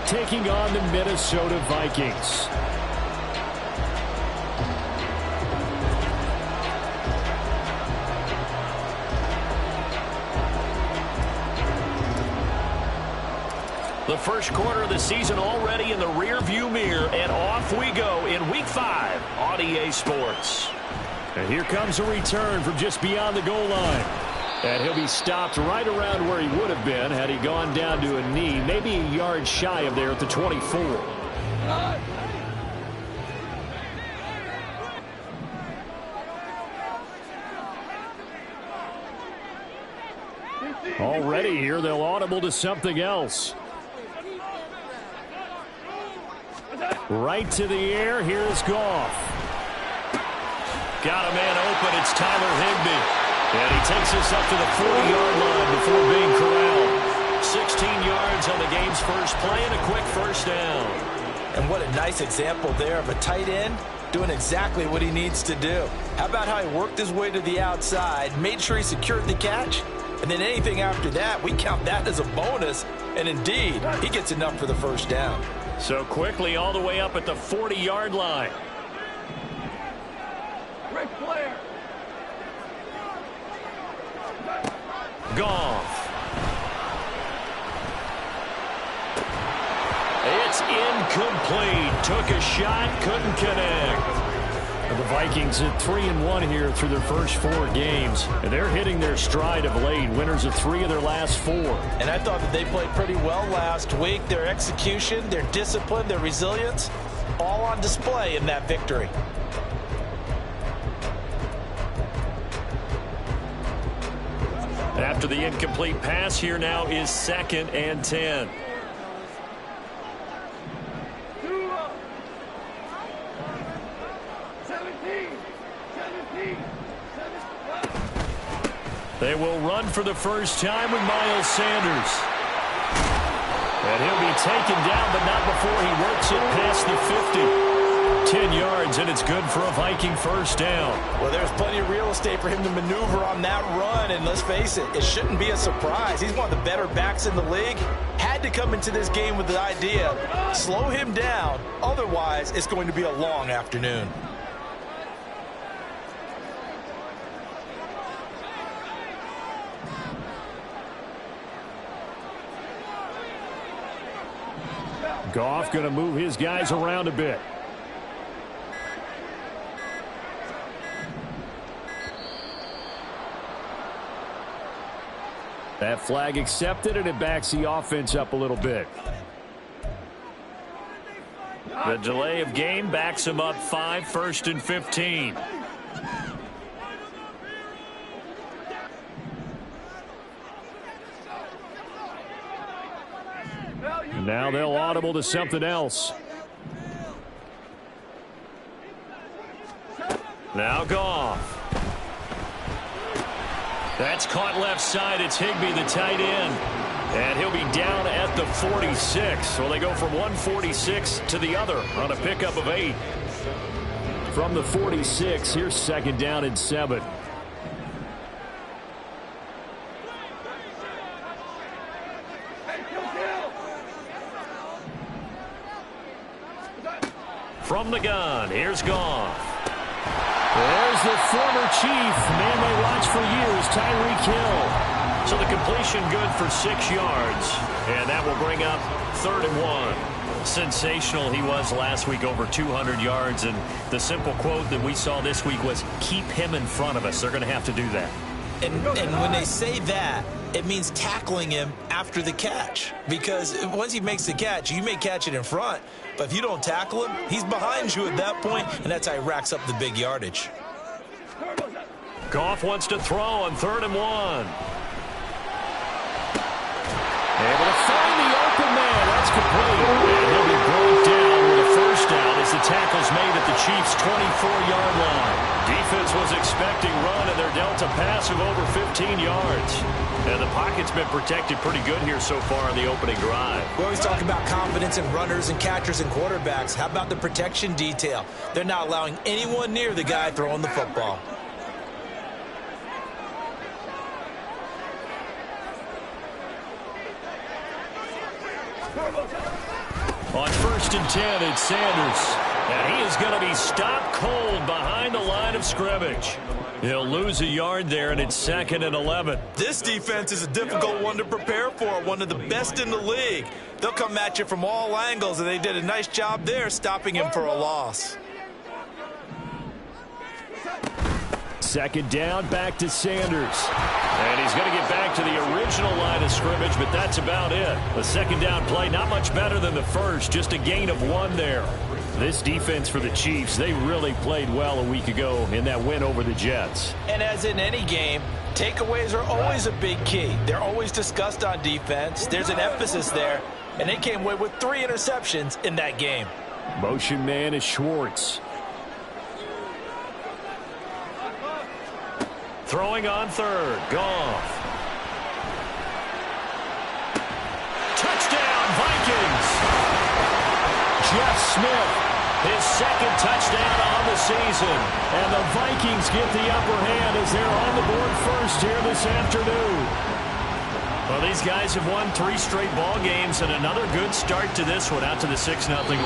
taking on the Minnesota Vikings. The first quarter of the season already in the rearview mirror, and off we go in Week 5 on EA Sports. And here comes a return from just beyond the goal line. And he'll be stopped right around where he would have been had he gone down to a knee, maybe a yard shy of there at the 24. Already here, they'll audible to something else. Right to the air, here's Goff. Got a man open, it's Tyler Higbee. And he takes us up to the 40-yard line before being corralled. 16 yards on the game's first play and a quick first down. And what a nice example there of a tight end doing exactly what he needs to do. How about how he worked his way to the outside, made sure he secured the catch, and then anything after that, we count that as a bonus. And indeed, he gets enough for the first down. So quickly all the way up at the 40-yard line. Rick Flair. Goff. It's incomplete. Took a shot, couldn't connect. And the Vikings at 3-1 here through their first 4 games. And they're hitting their stride of late. Winners of 3 of their last 4. And I thought that they played pretty well last week. Their execution, their discipline, their resilience, all on display in that victory. After the incomplete pass, here now is 2nd and 10. They will run for the first time with Miles Sanders. And he'll be taken down, but not before he works it past the 50. 10 yards, and it's good for a Viking first down. Well, there's plenty of real estate for him to maneuver on that run, and let's face it, it shouldn't be a surprise. He's one of the better backs in the league. Had to come into this game with the idea, slow him down, otherwise it's going to be a long afternoon. Goff going to move his guys around a bit. That flag accepted, and it backs the offense up a little bit. The delay of game backs him up 5, 1st and 15. Now they'll audible to something else. Now Goff. That's caught left side. It's Higbee, the tight end. And he'll be down at the 46. So they go from 146 to the other on a pickup of 8. From the 46, here's 2nd down and 7. From the gun, here's Goff. There's the former Chief, man they watched for years, Tyreek Hill. So the completion good for 6 yards, and that will bring up 3rd and 1. Sensational he was last week, over 200 yards, and the simple quote that we saw this week was, keep him in front of us. They're going to have to do that. And when they say that, it means tackling him after the catch. Because once he makes the catch, you may catch it in front. But if you don't tackle him, he's behind you at that point, and that's how he racks up the big yardage. Goff wants to throw on 3rd and 1. Able to find the open man. That's complete. And he'll be brought down with a first down as the tackle's made at the Chiefs' 24-yard line. Defense was expecting run, and they're dealt a pass of over 15 yards. And the pocket's been protected pretty good here so far in the opening drive. We always talk about confidence in runners and catchers and quarterbacks. How about the protection detail? They're not allowing anyone near the guy throwing the football. On 1st and 10, it's Sanders. And he is going to be stopped cold behind the line of scrimmage. He'll lose a yard there, and it's 2nd and 11. This defense is a difficult one to prepare for, one of the best in the league. They'll come at you from all angles, and they did a nice job there stopping him for a loss. 2nd down, back to Sanders. And he's going to get back to the original line of scrimmage, but that's about it. The 2nd down play, not much better than the first, just a gain of 1 there. This defense for the Chiefs, they really played well a week ago in that win over the Jets. And as in any game, takeaways are always a big key. They're always discussed on defense. There's an emphasis there, and they came away with 3 interceptions in that game. Motion man is Schwartz. Throwing on 3rd, Goff. Touchdown, Vikings! Jeff Smith, his 2nd touchdown on the season. And the Vikings get the upper hand as they're on the board first here this afternoon. Well, these guys have won 3 straight ball games and another good start to this one, out to the 6-0 lead.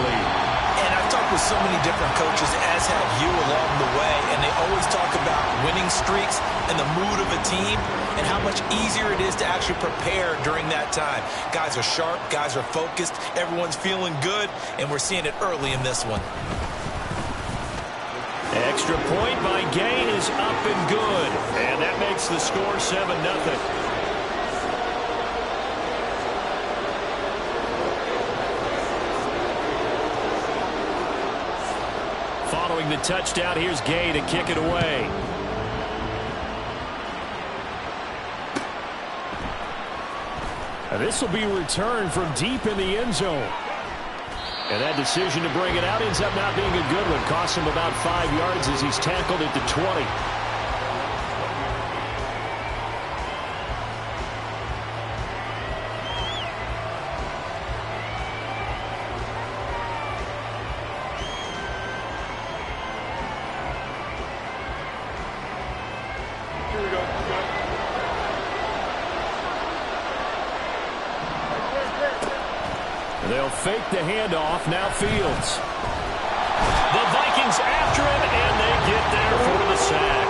And I've talked with so many different coaches, as have you, along the way, and they always talk about winning streaks and the mood of a team and how much easier it is to actually prepare during that time. Guys are sharp, guys are focused, everyone's feeling good, and we're seeing it early in this one. Extra point by Gay is up and good, and that makes the score 7-0. Following the touchdown, here's Gay to kick it away. And this will be returned from deep in the end zone. And that decision to bring it out ends up not being a good one. Costs him about 5 yards as he's tackled at the 20. They'll fake the handoff. Now Fields. The Vikings after him, and they get there for the sack.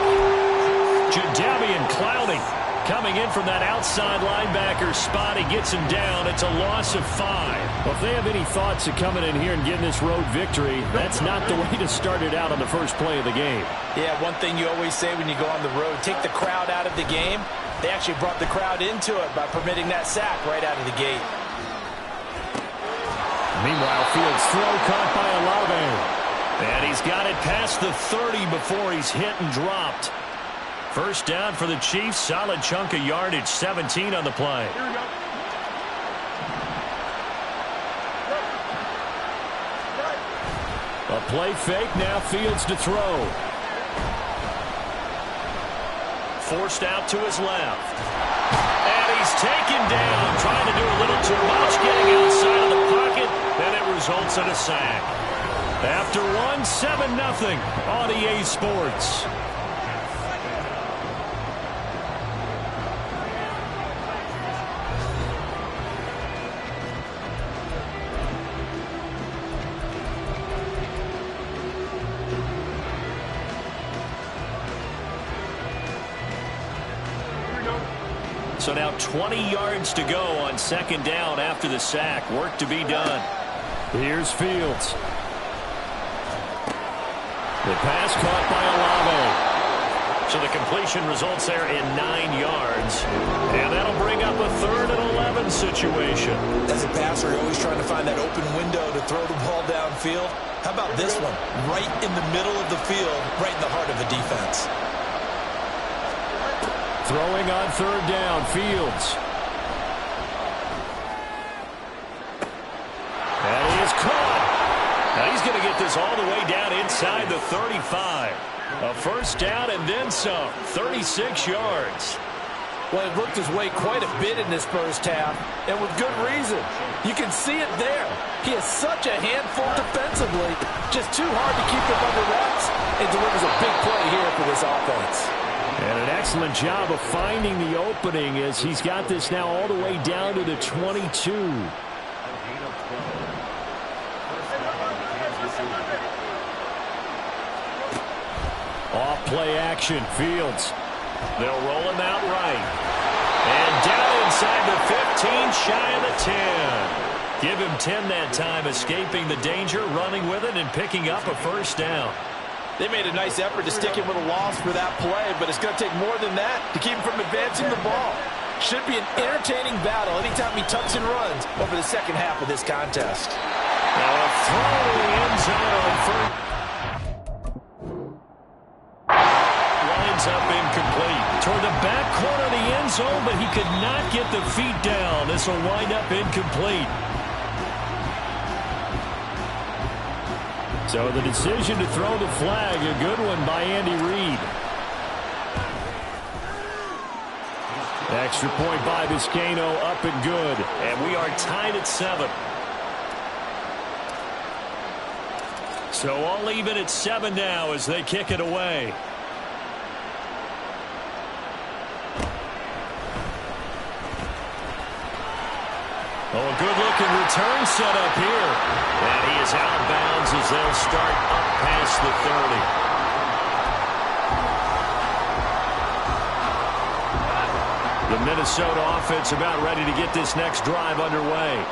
Jadeveon Clowney coming in from that outside linebacker spot. He gets him down. It's a loss of 5. Well, if they have any thoughts of coming in here and getting this road victory, that's not the way to start it out on the first play of the game. Yeah, one thing you always say when you go on the road, take the crowd out of the game. They actually brought the crowd into it by permitting that sack right out of the gate. Meanwhile, Fields' throw caught by Olave. And he's got it past the 30 before he's hit and dropped. First down for the Chiefs. Solid chunk of yardage. 17 on the play. Here we go. A play fake. Now Fields to throw. Forced out to his left. And he's taken down. Trying to do a little too much. Getting outside of the pocket. And it results in a sack. After 7-0 on EA Sports. So now 20 yards to go on 2nd down after the sack. Work to be done. Here's Fields. The pass caught by Olave. So the completion results there in 9 yards. And that'll bring up a 3rd and 11 situation. As a passer, you're always trying to find that open window to throw the ball downfield. How about this one? Right in the middle of the field, right in the heart of the defense. Throwing on 3rd down, Fields. And he is caught. Now he's going to get this all the way down inside the 35. A first down and then some. 36 yards. Well, it worked his way quite a bit in this first half, and with good reason. You can see it there. He is such a handful defensively. Just too hard to keep him under wraps, and delivers a big play here for this offense. And an excellent job of finding the opening as he's got this now all the way down to the 22. Off play action, Fields. They'll roll him out right. And down inside the 15, shy of the 10. Give him 10 that time, escaping the danger, running with it, and picking up a first down. They made a nice effort to stick him with a loss for that play, but it's going to take more than that to keep him from advancing the ball. Should be an entertaining battle anytime he tucks and runs over the second half of this contest. Now a throw to the end zone on first. Lines up incomplete. Toward the back corner of the end zone, but he could not get the feet down. This will wind up incomplete. So the decision to throw the flag, a good one by Andy Reid. Extra point by Vizcaino, up and good. And we are tied at 7. So all even at 7 now as they kick it away. Oh, a good-looking return set up here. And he is out of bounds as they'll start up past the 30. The Minnesota offense about ready to get this next drive underway.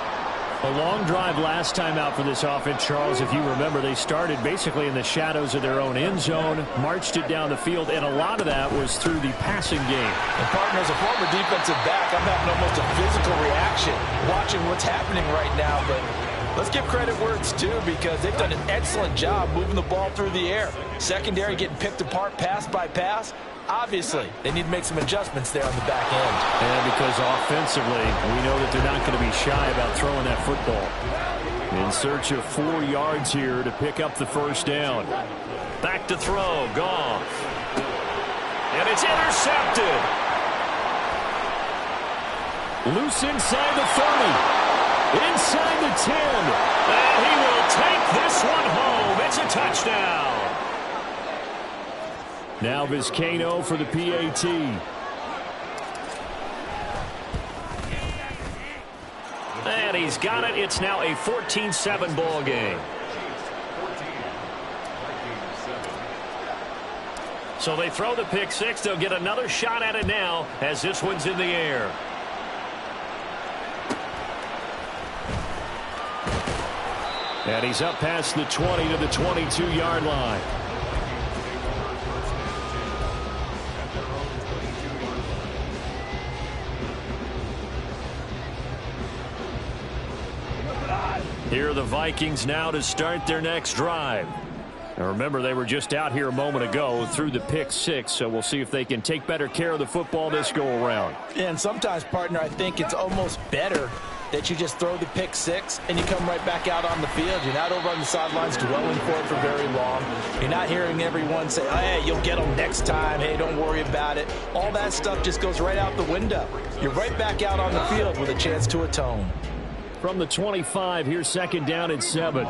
A long drive last time out for this offense, Charles. If you remember, they started basically in the shadows of their own end zone, marched it down the field, and a lot of that was through the passing game. And partner, as a former defensive back, I'm having almost a physical reaction watching what's happening right now. But let's give credit where it's due, because they've done an excellent job moving the ball through the air. Secondary getting picked apart pass by pass. Obviously, they need to make some adjustments there on the back end. And because offensively, we know that they're not going to be shy about throwing that football. In search of 4 yards here to pick up the first down. Back to throw, Goff. And it's intercepted. Loose inside the 30. Inside the 10. And he will take this one home. It's a touchdown. Now Vizcaino for the PAT. And he's got it. It's now a 14-7 ball game. So they throw the pick six. They'll get another shot at it now as this one's in the air. And he's up past the 20 to the 22-yard line. Here are the Vikings now to start their next drive. Now remember, they were just out here a moment ago through the pick six, so we'll see if they can take better care of the football this go-around. And sometimes, partner, I think it's almost better that you just throw the pick six and you come right back out on the field. You're not over on the sidelines dwelling for it for very long. You're not hearing everyone say, oh, hey, you'll get them next time. Hey, don't worry about it. All that stuff just goes right out the window. You're right back out on the field with a chance to atone. From the 25, here's second down and 7.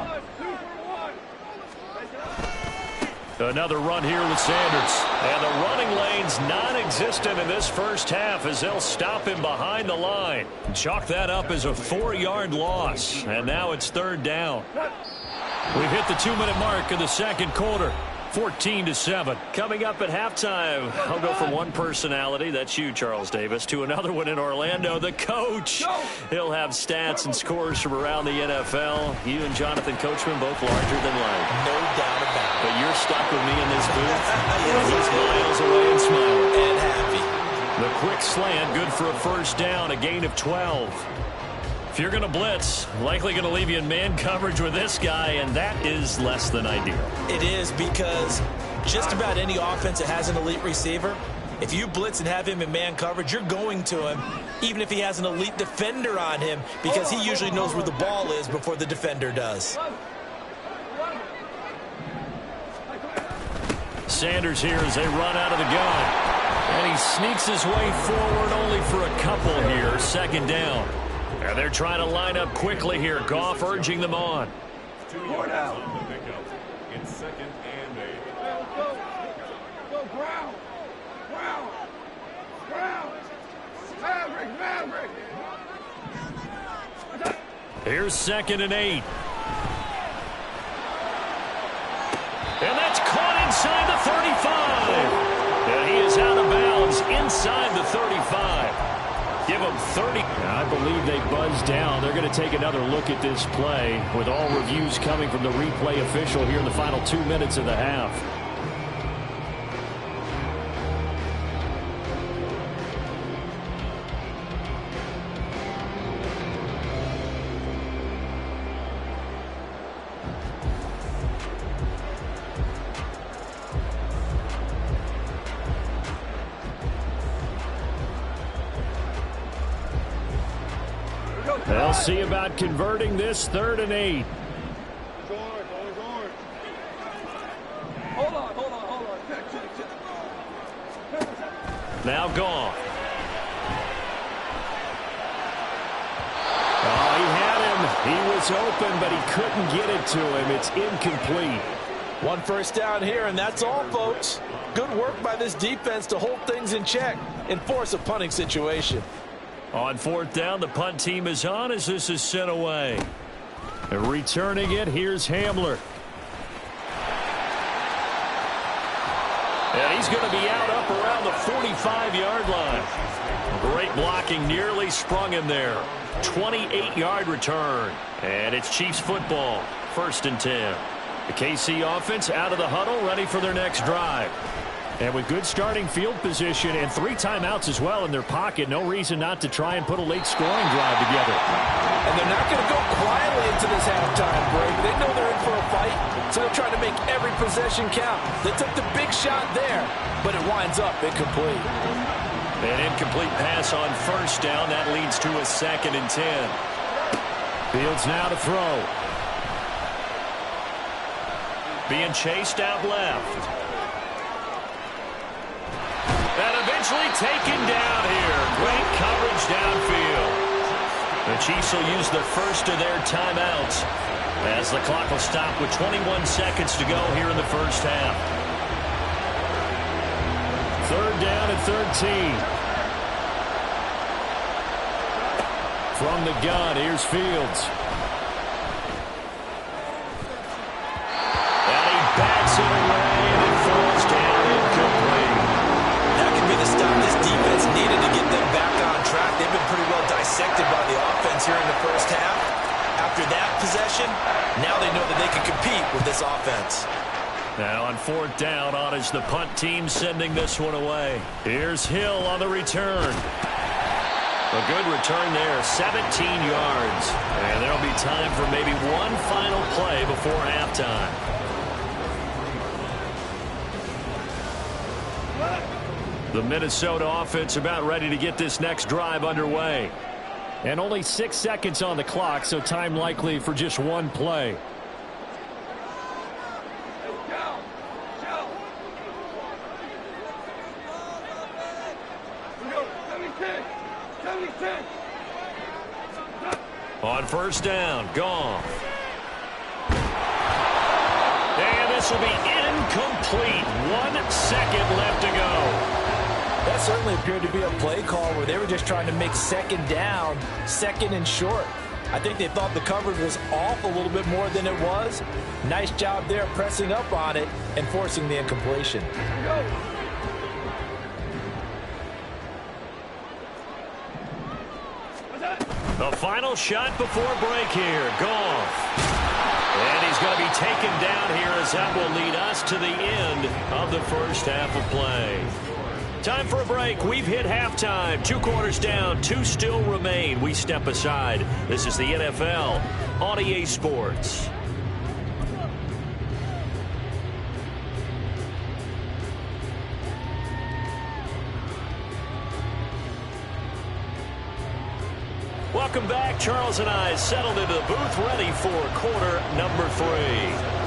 Another run here with Sanders. And the running lane's non-existent in this first half as they'll stop him behind the line. Chalk that up as a 4-yard loss. And now it's third down. We've hit the 2-minute mark in the second quarter. 14-7. Coming up at halftime, I'll go from one personality, that's you, Charles Davis, to another one in Orlando, the coach. He'll have stats and scores from around the NFL. You and Jonathan Coachman both larger than life. No doubt about it. But you're stuck with me in this booth. He's miles away and smiling. And happy. The quick slant, good for a first down, a gain of 12. If you're going to blitz, likely going to leave you in man coverage with this guy, and that is less than ideal. It is, because just about any offense that has an elite receiver, if you blitz and have him in man coverage, you're going to him, even if he has an elite defender on him, because he usually knows where the ball is before the defender does. Sanders here as they run out of the gun. And he sneaks his way forward only for a couple here. Second down. And they're trying to line up quickly here. Goff urging them on. 2 yards on the pickup. In second and 8. Go, ground. Maverick. Here's second and 8. And that's caught inside the 35. And he is out of bounds inside the 35. Give them 30. I believe they buzzed down. They're going to take another look at this play with all reviews coming from the replay official here in the final 2 minutes of the half. They'll see about converting this 3rd and 8. Hold on. Check. Now gone. Oh, he had him. He was open, but he couldn't get it to him. It's incomplete. 1 first down here, and that's all, folks. Good work by this defense to hold things in check and force a punting situation. On 4th down, the punt team is on as this is sent away. Returning it, here's Hamler. And he's going to be out up around the 45-yard line. Great blocking, nearly sprung him there. 28-yard return. And it's Chiefs football, 1st and 10. The KC offense out of the huddle, ready for their next drive. And with good starting field position and 3 timeouts as well in their pocket, no reason not to try and put a late scoring drive together. And they're not going to go quietly into this halftime break. They know they're in for a fight, so they're trying to make every possession count. They took the big shot there, but it winds up incomplete. An incomplete pass on 1st down. That leads to a 2nd and 10. Fields now to throw. Being chased out left. And eventually taken down here. Great coverage downfield. The Chiefs will use the first of their timeouts as the clock will stop with 21 seconds to go here in the first half. 3rd down and 13. From the gun, here's Fields. And he backs it away, and it falls down incomplete. That could be the stop this defense needed to get them back on track. They've been pretty well dissected by the offense here in the first half. After that possession, now they know that they can compete with this offense. Now on 4th down, on is the punt team sending this one away. Here's Hill on the return. A good return there, 17 yards. And there'll be time for maybe one final play before halftime. The Minnesota offense about ready to get this next drive underway. And only 6 seconds on the clock, so time likely for just one play. On 1st down, Goff. And this will be incomplete. 1 second left to go. That certainly appeared to be a play call where they were just trying to make 2nd down, 2nd and short. I think they thought the coverage was off a little bit more than it was. Nice job there pressing up on it and forcing the incompletion. The final shot before break here. Goff. And he's going to be taken down here as that will lead us to the end of the first half of play. Time for a break. We've hit halftime. 2 quarters down. 2 still remain. We step aside. This is the NFL on EA Sports. Welcome back. Charles and I settled into the booth ready for quarter number 3.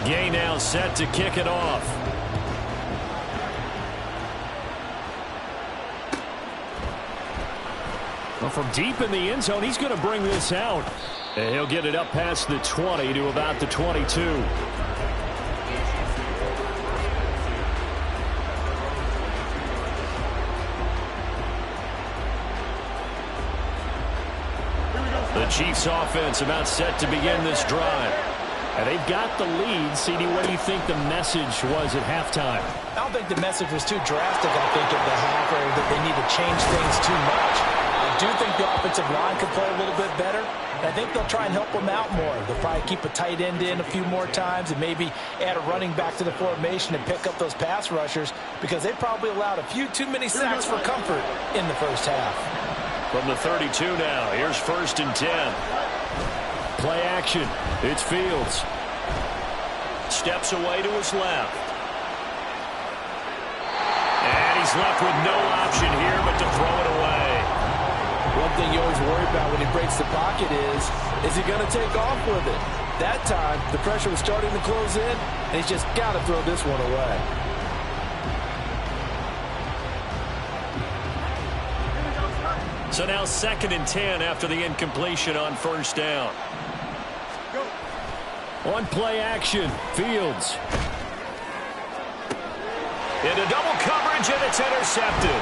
Gay now set to kick it off. Well, from deep in the end zone, he's going to bring this out. And he'll get it up past the 20 to about the 22. The Chiefs offense about set to begin this drive. And they've got the lead. CD, what do you think the message was at halftime? I don't think the message was too drastic, I think, at the half, or that they need to change things too much. I do think the offensive line could play a little bit better. And I think they'll try and help them out more. They'll probably keep a tight end in a few more times and maybe add a running back to the formation and pick up those pass rushers, because they probably allowed a few too many sacks for comfort in the first half. From the 32 now, here's 1st and 10. Play action. It's Fields. Steps away to his left. And he's left with no option here but to throw it away. One thing you always worry about when he breaks the pocket is he going to take off with it? That time, the pressure was starting to close in, and he's just got to throw this one away. So now 2nd and 10 after the incompletion on 1st down. On play action, Fields. Into double coverage, and it's intercepted.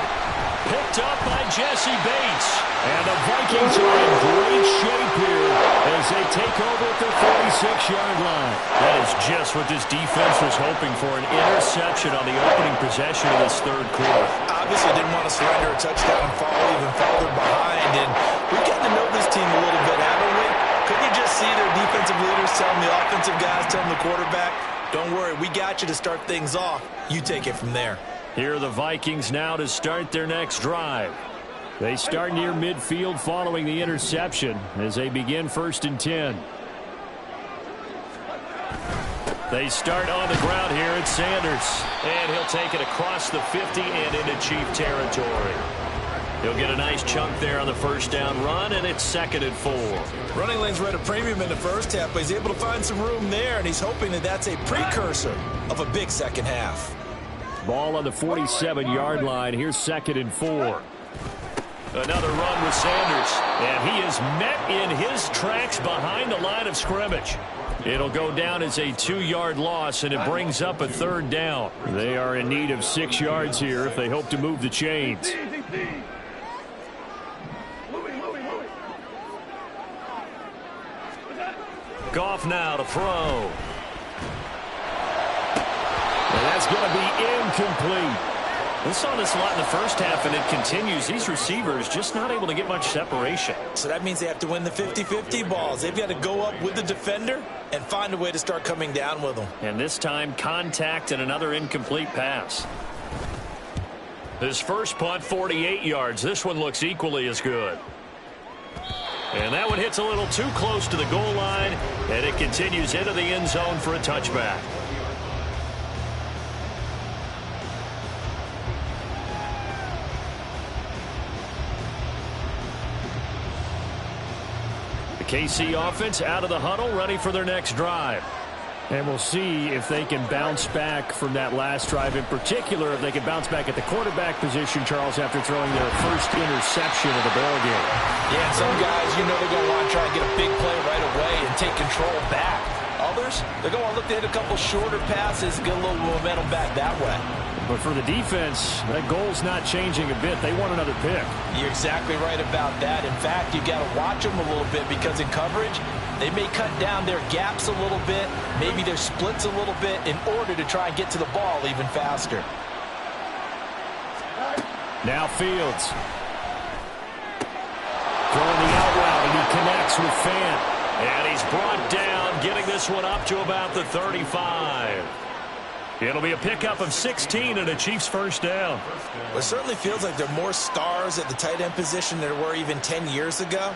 Picked up by Jesse Bates. And the Vikings are in great shape here as they take over at their 46-yard line. That is just what this defense was hoping for, an interception on the opening possession of this 3rd quarter. Obviously didn't want to surrender a touchdown and fall even farther behind. And we've gotten to know this team a little bit, haven't we? Couldn't you just see their defensive leaders telling the offensive guys, telling the quarterback, don't worry, we got you to start things off. You take it from there. Here are the Vikings now to start their next drive. They start near midfield following the interception as they begin 1st and 10. They start on the ground here at Sanders. And he'll take it across the 50 and into Chief territory. He'll get a nice chunk there on the 1st down run, and it's 2nd and 4. Running lanes were at a premium in the first half, but he's able to find some room there, and he's hoping that that's a precursor of a big second half. Ball on the 47-yard line. Here's 2nd and 4. Another run with Sanders, and he is met in his tracks behind the line of scrimmage. It'll go down as a 2-yard loss, and it brings up a 3rd down. They are in need of 6 yards here if they hope to move the chains. Goff now to throw. And that's going to be incomplete. We saw this a lot in the first half, and it continues. These receivers just not able to get much separation. So that means they have to win the 50-50 balls. They've got to go up with the defender and find a way to start coming down with them. And this time, contact and another incomplete pass. His first punt, 48 yards. This one looks equally as good. And that one hits a little too close to the goal line, and it continues into the end zone for a touchback. The KC offense out of the huddle, ready for their next drive. And we'll see if they can bounce back from that last drive. In particular, if they can bounce back at the quarterback position, Charles, after throwing their first interception of the ball game. Yeah, some guys, you know, they're going to want to try and get a big play right away and take control back. Others, they're going to look to hit a couple shorter passes, get a little momentum back that way. But for the defense, that goal's not changing a bit. They want another pick. You're exactly right about that. In fact, you've got to watch them a little bit, because in coverage, they may cut down their gaps a little bit, maybe their splits a little bit, in order to try and get to the ball even faster. Now Fields. Throwing the out route, and he connects with Fant. And he's brought down, getting this one up to about the 35. It'll be a pickup of 16 and a Chiefs first down. Well, it certainly feels like there are more stars at the tight end position than there were even 10 years ago.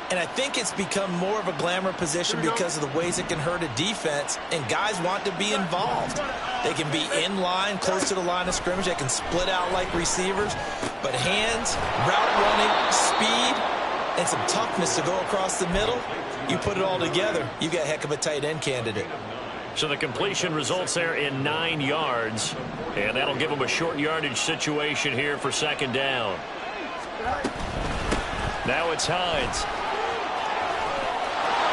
And I think it's become more of a glamour position because of the ways it can hurt a defense, and guys want to be involved. They can be in line, close to the line of scrimmage. They can split out like receivers. But hands, route running, speed, and some toughness to go across the middle, you put it all together, you got a heck of a tight end candidate. So the completion results there in 9 yards, and that'll give them a short yardage situation here for second down. Now it's Hines.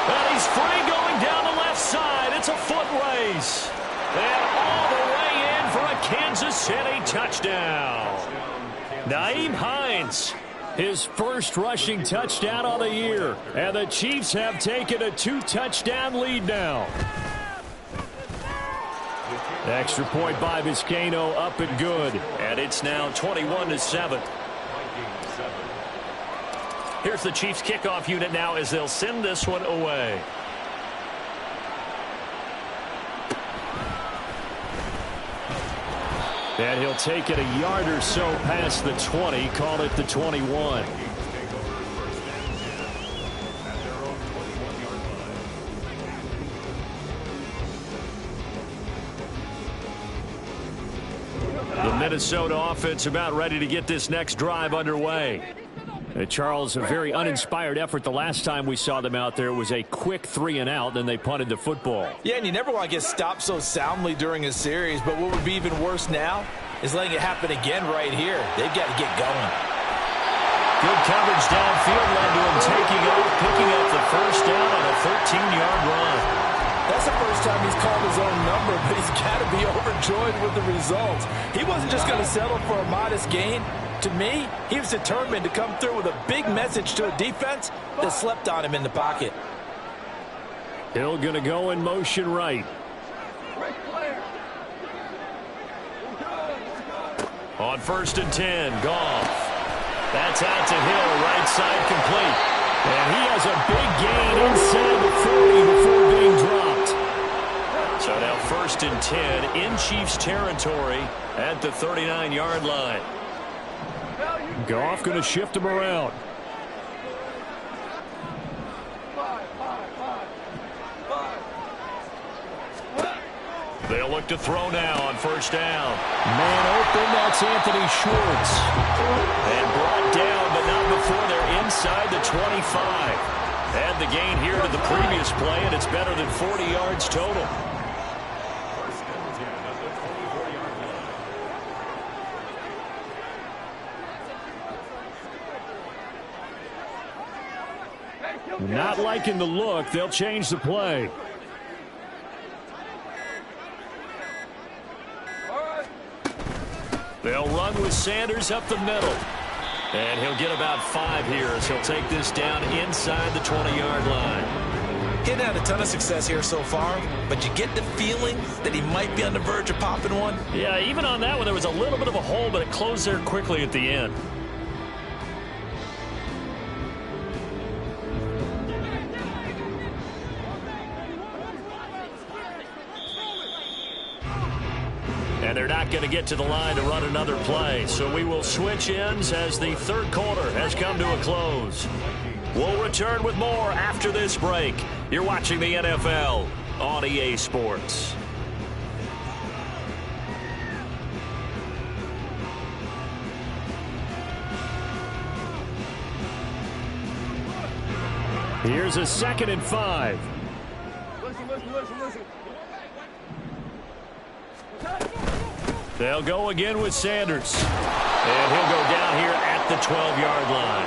And he's free going down the left side. It's a foot race. And all the way in for a Kansas City touchdown. Nyheim Hines. His first rushing touchdown on the year. And the Chiefs have taken a 2-touchdown lead now. Extra point by Vizcaino, up and good. And it's now 21-7. Here's the Chiefs kickoff unit now as they'll send this one away. And he'll take it a yard or so past the 20, call it the 21. The Minnesota offense about ready to get this next drive underway. Charles, a very uninspired effort the last time we saw them out there. It was a quick 3-and-out, then they punted the football. Yeah, and you never want to get stopped so soundly during a series, but what would be even worse now is letting it happen again right here. They've got to get going. Good coverage downfield led to him taking off, picking up the first down on a 13-yard run. That's the first time he's called his own number, but he's got to be overjoyed with the results. He wasn't just going to settle for a modest gain. To me, he was determined to come through with a big message to a defense that slept on him in the pocket. Hill going to go in motion right. On 1st and 10, Goff. That's out to Hill, right side complete. And he has a big gain inside the 40 before being dropped. So now 1st and 10 in Chiefs territory at the 39-yard line. Goff going to shift him around. They'll look to throw now on 1st down. Man open, that's Anthony Schwartz. And brought down, but not before they're inside the 25. And the gain here to the previous play, and it's better than 40 yards total. Not liking the look. They'll change the play. They'll run with Sanders up the middle. And he'll get about 5 here as he'll take this down inside the 20-yard line. He hadn't had a ton of success here so far, but you get the feeling that he might be on the verge of popping one. Yeah, even on that one, there was a little bit of a hole, but it closed there quickly at the end. And they're not going to get to the line to run another play. So we will switch ends as the third quarter has come to a close. We'll return with more after this break. You're watching the NFL on EA Sports. Here's a 2nd and 5. Listen. They'll go again with Sanders. And he'll go down here at the 12-yard line.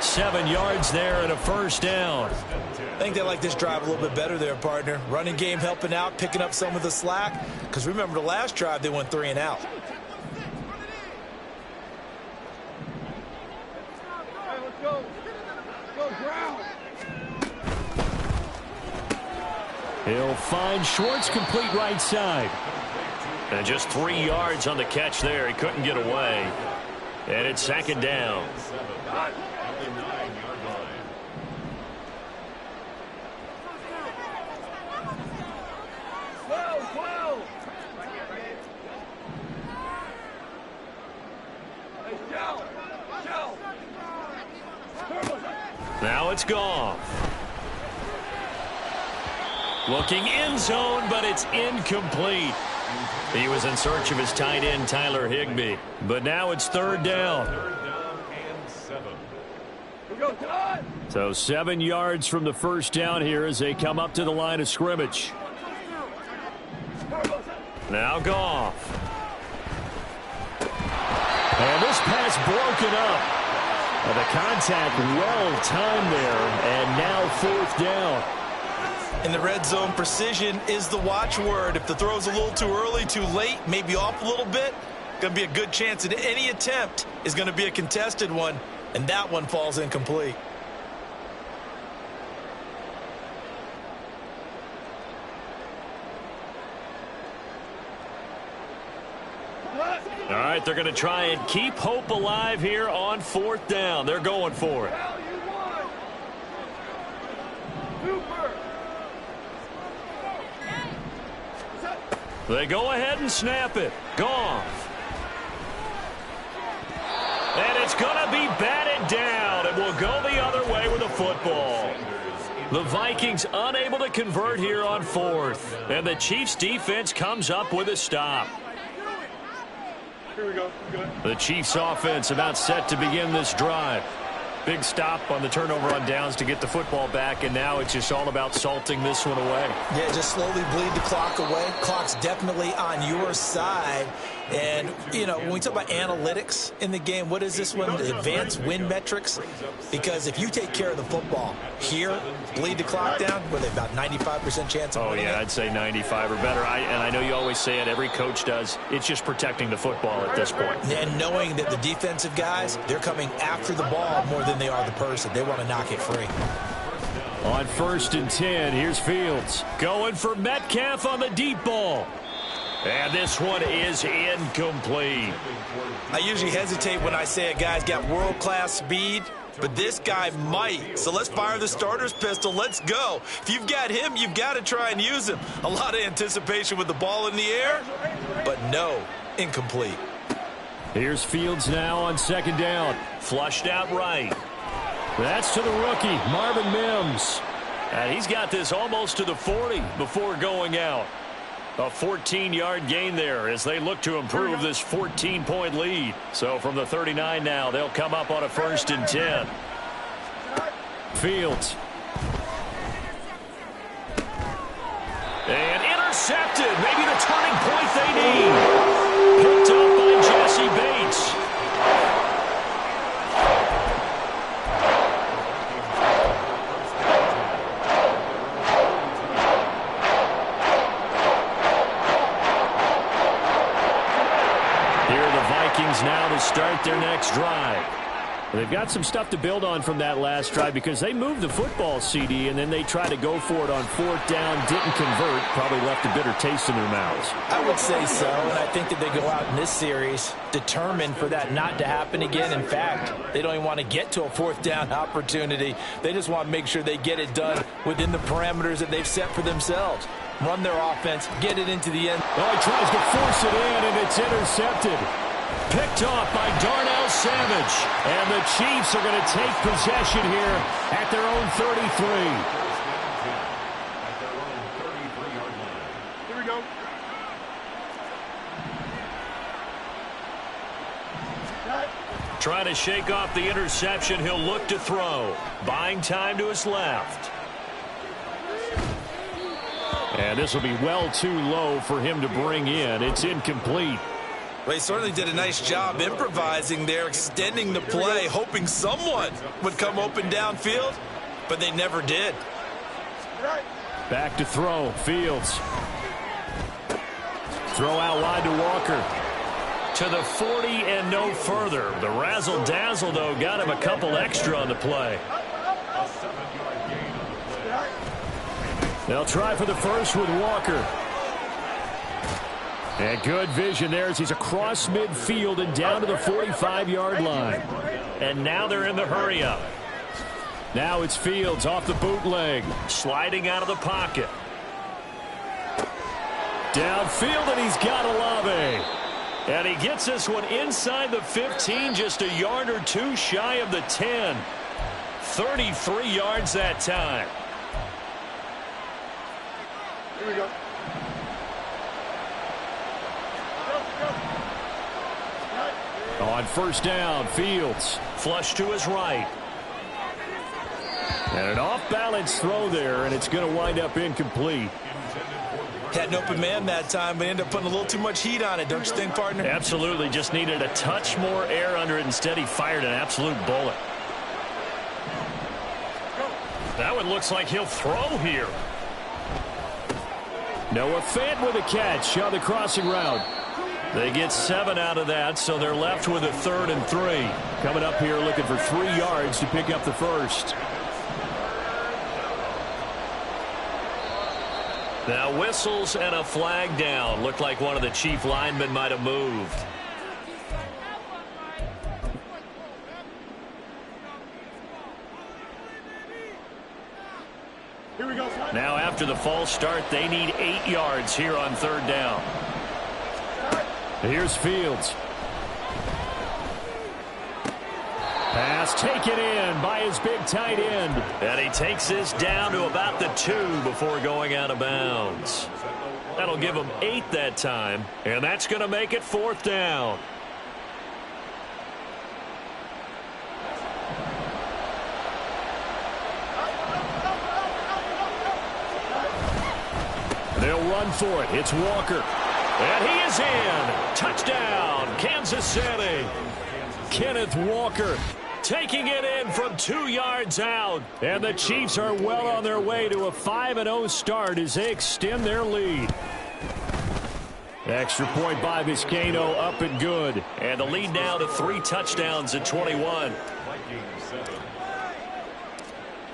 7 yards there and a 1st down. I think they like this drive a little bit better there, partner. Running game helping out, picking up some of the slack. Because remember the last drive, they went 3-and-out. Let's go. Go ground. He'll find Schwartz complete right side. And just 3 yards on the catch there. He couldn't get away. And it's 2nd down. Now it's Goff. Looking end zone, but it's incomplete. He was in search of his tight end, Tyler Higbee. But now it's 3rd down. So 7 yards from the 1st down here as they come up to the line of scrimmage. Now Goff. And this pass broken up. And the contact well timed there. And now 4th down. In the red zone, precision is the watchword. If the throw's a little too early, too late, maybe off a little bit, going to be a good chance that any attempt is going to be a contested one. And that one falls incomplete. All right, they're going to try and keep hope alive here on 4th down. They're going for it. They go ahead and snap it. Goff. And it's going to be batted down. It will go the other way with the football. The Vikings unable to convert here on 4th. And the Chiefs defense comes up with a stop. Here we go. The Chiefs offense about set to begin this drive. Big stop on the turnover on downs to get the football back, and now it's just all about salting this one away. Yeah, just slowly bleed the clock away. Clock's definitely on your side. And, you know, when we talk about analytics in the game, what is this one? Advanced win metrics? Because if you take care of the football here, bleed the clock down, with about 95% chance of winning it? I'd say 95 or better. And I know you always say it, every coach does. It's just protecting the football at this point. And knowing that the defensive guys, they're coming after the ball more than they are the person. They want to knock it free. On 1st and 10, here's Fields. Going for Metcalf on the deep ball. And this one is incomplete. I usually hesitate when I say a guy's got world-class speed, but this guy might. So let's fire the starter's pistol. Let's go. If you've got him, you've got to try and use him. A lot of anticipation with the ball in the air, but no, incomplete. Here's Fields now on 2nd down. Flushed out right. That's to the rookie, Marvin Mims. And he's got this almost to the 40 before going out. A 14-yard gain there as they look to improve this 14-point lead. So from the 39 now, they'll come up on a 1st and 10. Fields. And intercepted. Maybe the turning point they need. Picked up by Jesse Bates. Now to start their next drive. They've got some stuff to build on from that last drive because they moved the football, CD, and then they tried to go for it on 4th down, didn't convert, probably left a bitter taste in their mouths. I would say so, and I think that they go out in this series determined for that not to happen again. In fact, they don't even want to get to a 4th down opportunity. They just want to make sure they get it done within the parameters that they've set for themselves. Run their offense, get it into the end. Oh, he tries to force it in, and it's intercepted. Picked off by Darnell Savage. And the Chiefs are going to take possession here at their own 33. Here we go. Trying to shake off the interception. He'll look to throw. Buying time to his left. And this will be well too low for him to bring in. It's incomplete. Well, he certainly did a nice job improvising there, extending the play, hoping someone would come open downfield, but they never did. Back to throw. Fields. Throw out wide to Walker. To the 40 and no further. The razzle-dazzle, though, got him a couple extra on the play. They'll try for the first with Walker. And good vision there as he's across midfield and down to the 45-yard line. And now they're in the hurry-up. Now it's Fields off the bootleg. Sliding out of the pocket. Downfield, and he's got Olave. And he gets this one inside the 15, just a yard or two shy of the 10. 33 yards that time. Here we go. On 1st down, Fields. Flush to his right. And an off-balance throw there, and it's going to wind up incomplete. Had an open man that time, but ended up putting a little too much heat on it, don't you think, partner? Absolutely. Just needed a touch more air under it. Instead, he fired an absolute bullet. That one looks like he'll throw here. Noah Fant with a catch on the crossing route. They get 7 out of that, so they're left with a 3rd and 3. Coming up here looking for 3 yards to pick up the first. Now whistles and a flag down. Looked like one of the Chief linemen might have moved. Here we go. Now after the false start, they need 8 yards here on 3rd down. Here's Fields. Pass taken in by his big tight end. And he takes this down to about the 2 before going out of bounds. That'll give him 8 that time, and that's going to make it 4th down. They'll run for it. It's Walker. And he is in. Touchdown, Kansas City. Kenneth Walker taking it in from 2 yards out. And the Chiefs are well on their way to a 5-0 start as they extend their lead. Extra point by Vizcaino, up and good. And the lead now to 3 touchdowns at 21.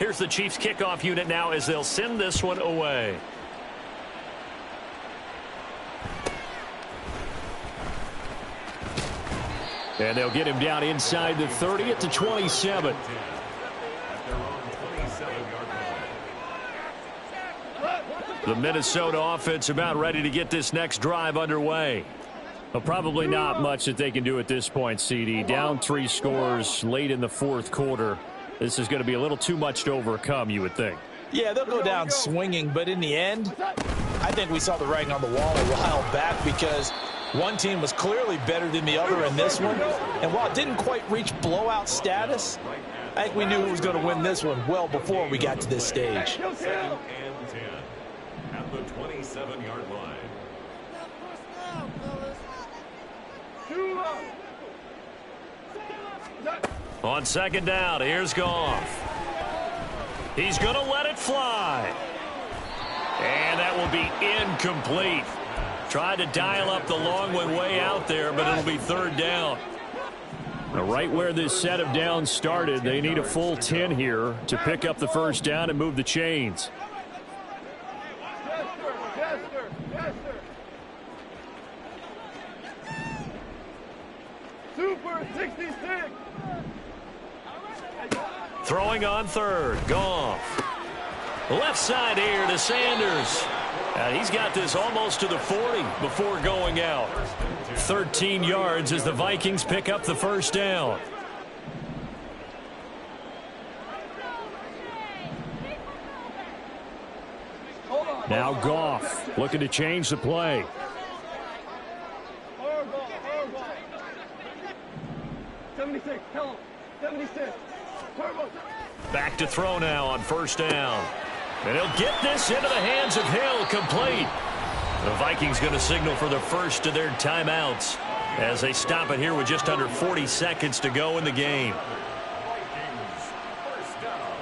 Here's the Chiefs kickoff unit now as they'll send this one away. And they'll get him down inside the 30 at the 27. The Minnesota offense about ready to get this next drive underway. Well, probably not much that they can do at this point, CD. Down 3 scores late in the 4th quarter. This is going to be a little too much to overcome, you would think. Yeah, they'll go down swinging, but in the end, I think we saw the writing on the wall a while back because one team was clearly better than the other in this one. And while it didn't quite reach blowout status, I think we knew who was going to win this one well before we got to this stage. 2nd and 10 at the 27-yard line. On 2nd down, here's Goff. He's going to let it fly. And that will be incomplete. Tried to dial up the long one way out there, but it'll be 3rd down. Now, right where this set of downs started, they need a full 10 here to pick up the 1st down and move the chains. Super 66. Throwing on 3rd, Goff. Left side here to Sanders. He's got this almost to the 40 before going out. 13 yards as the Vikings pick up the 1st down. Now Goff looking to change the play. Back to throw now on 1st down. And he'll get this into the hands of Hill, complete. The Vikings going to signal for the first of their timeouts as they stop it here with just under 40 seconds to go in the game. Vikings, 1st down.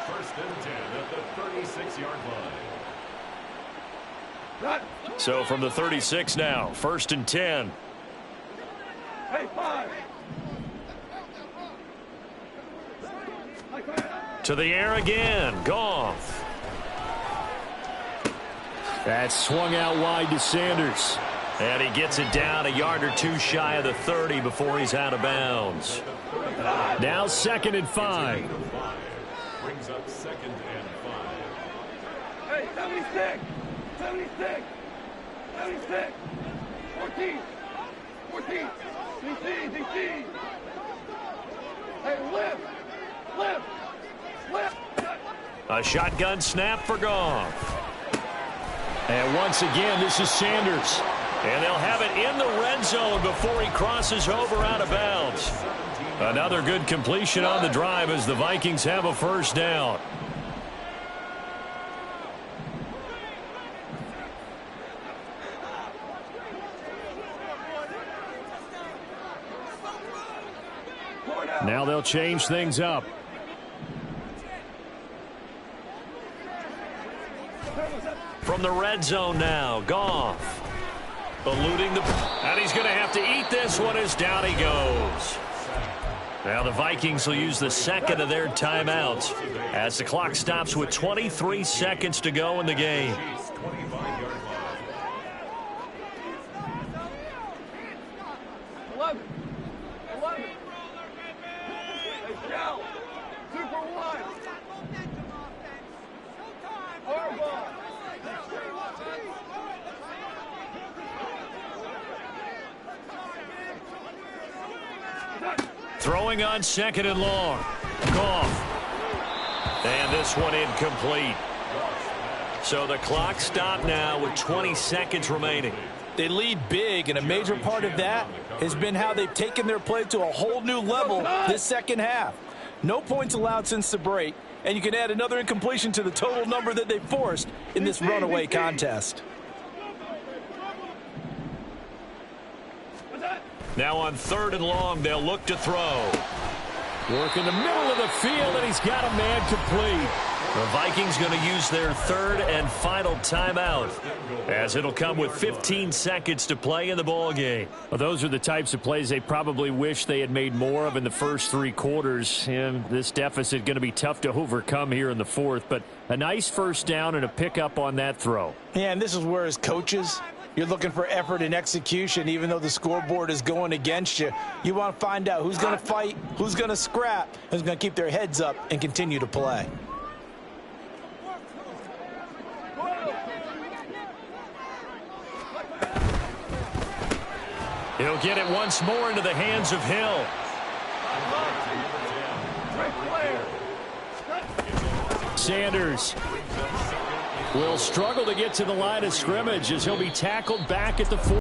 1st and 10 at the 36-yard line. So from the 36 now, 1st and 10. Hey, 5. To the air again, Goff. That's swung out wide to Sanders. And he gets it down a yard or 2 shy of the 30 before he's out of bounds. Now 2nd and 5. Brings up 2nd and 5. Hey, 76! 76! 76! 14! 14! DC! Hey, lift! Lift! Lift! A shotgun snap for Goff. And once again, this is Sanders. And they'll have it in the red zone before he crosses over out of bounds. Another good completion on the drive as the Vikings have a 1st down. Now they'll change things up. From the red zone now, Goff. Eluding and he's going to have to eat this one as down he goes. Now the Vikings will use the second of their timeouts as the clock stops with 23 seconds to go in the game. Throwing on second and long. Goff. And this one incomplete. So the clock stopped now with 20 seconds remaining. They lead big, and a major part of that has been how they've taken their play to a whole new level this second half. No points allowed since the break, and you can add another incompletion to the total number that they forced in this runaway contest. Now on third and long, they'll look to throw. Work in the middle of the field, and he's got a man complete. The Vikings going to use their third and final timeout, as it'll come with 15 seconds to play in the ball game. Well, those are the types of plays they probably wish they had made more of in the first three quarters. And this deficit going to be tough to overcome here in the fourth, but a nice first down and a pickup on that throw. Yeah, and this is where as coaches, you're looking for effort and execution. Even though the scoreboard is going against you, you want to find out who's going to fight, who's going to scrap, who's going to keep their heads up and continue to play. He'll get it once more into the hands of Hill. Sanders will struggle to get to the line of scrimmage as he'll be tackled back at the 4.